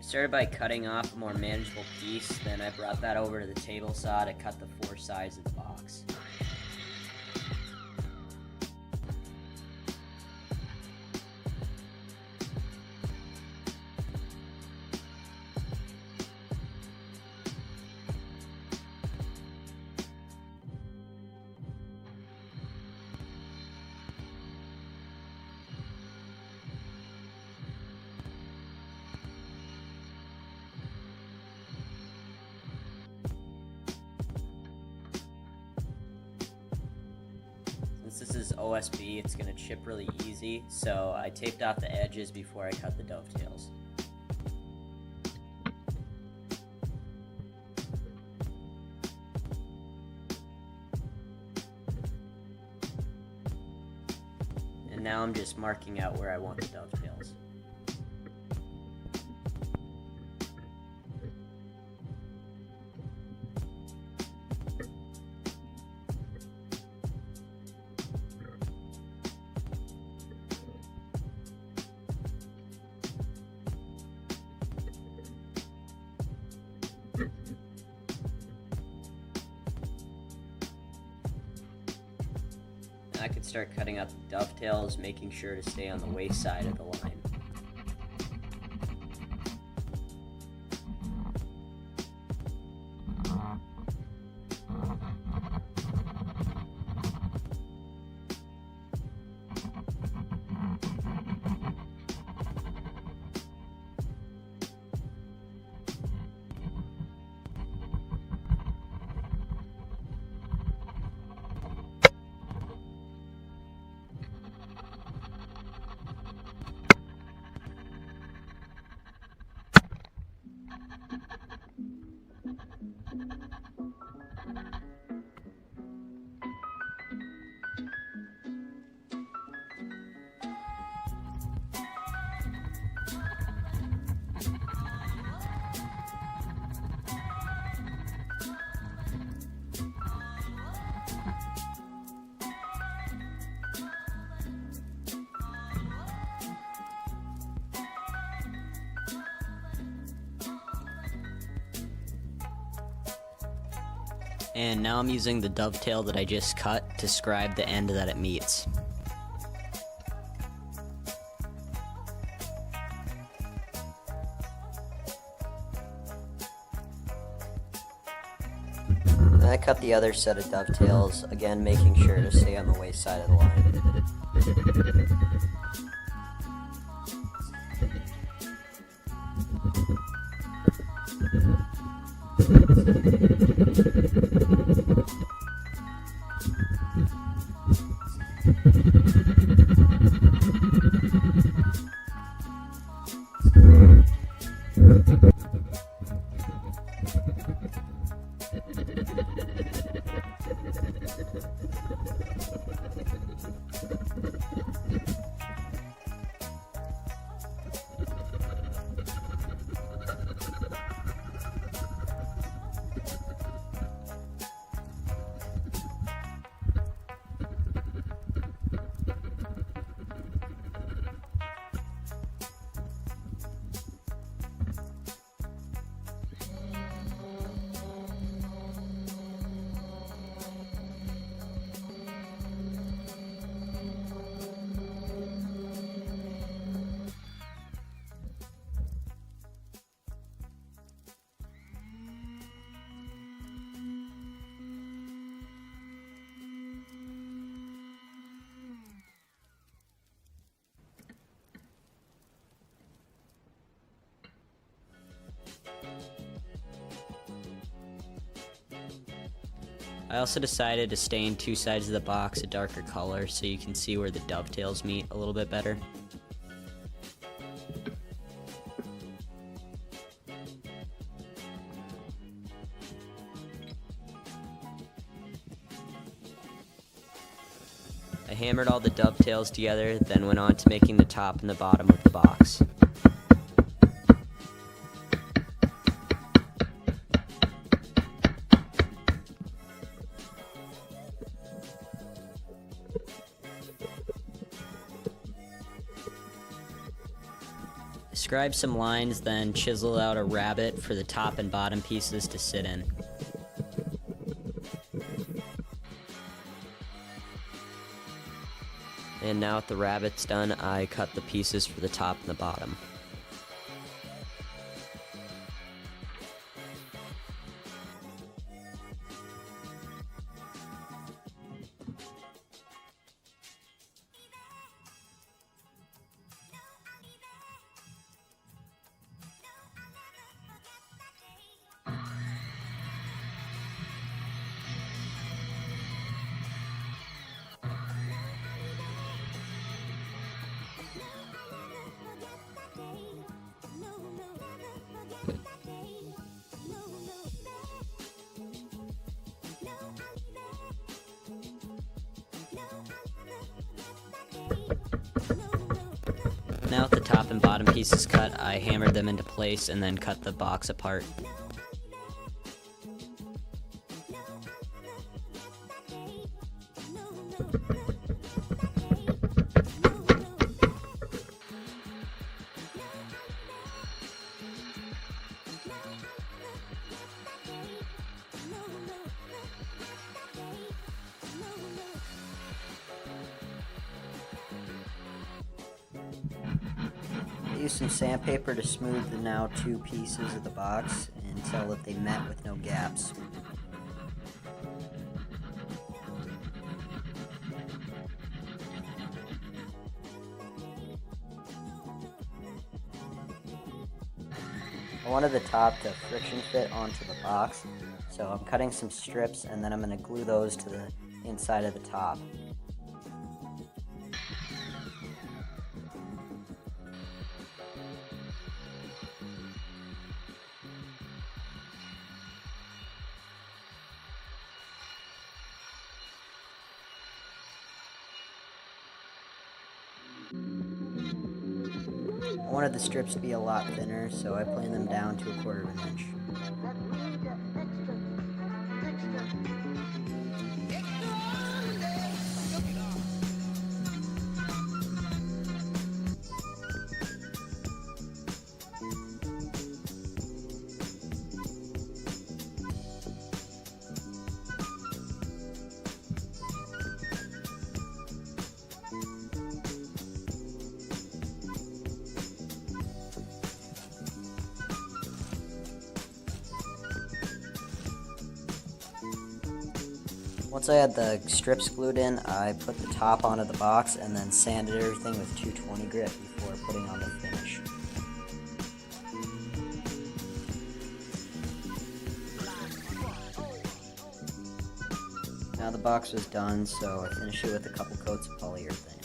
Started by cutting off a more manageable piece, then I brought that over to the table saw to cut the 4 sides of the box. Since this is OSB, it's going to chip really easy, so I taped off the edges before I cut the dovetails. And now I'm just marking out where I want the dovetails. I could start cutting out the dovetails, making sure to stay on the waist side of the line. And now I'm using the dovetail that I just cut to scribe the end that it meets. And I cut the other set of dovetails, again making sure to stay on the waist side of the line. I also decided to stain 2 sides of the box a darker color so you can see where the dovetails meet a little bit better. I hammered all the dovetails together, then went on to making the top and the bottom of the box. Scribe some lines, then chisel out a rabbet for the top and bottom pieces to sit in. And now with the rabbets done, I cut the pieces for the top and the bottom. Now with the top and bottom pieces cut, I hammered them into place and then cut the box apart. I used some sandpaper to smooth the now two pieces of the box until that they met with no gaps. I wanted the top to friction fit onto the box, so I'm cutting some strips and then I'm going to glue those to the inside of the top. I wanted the strips to be a lot thinner, so I planed them down to 1/4 of an inch. Once I had the strips glued in, I put the top onto the box and then sanded everything with 220 grit before putting on the finish. Now the box was done, so I finished it with a couple coats of polyurethane.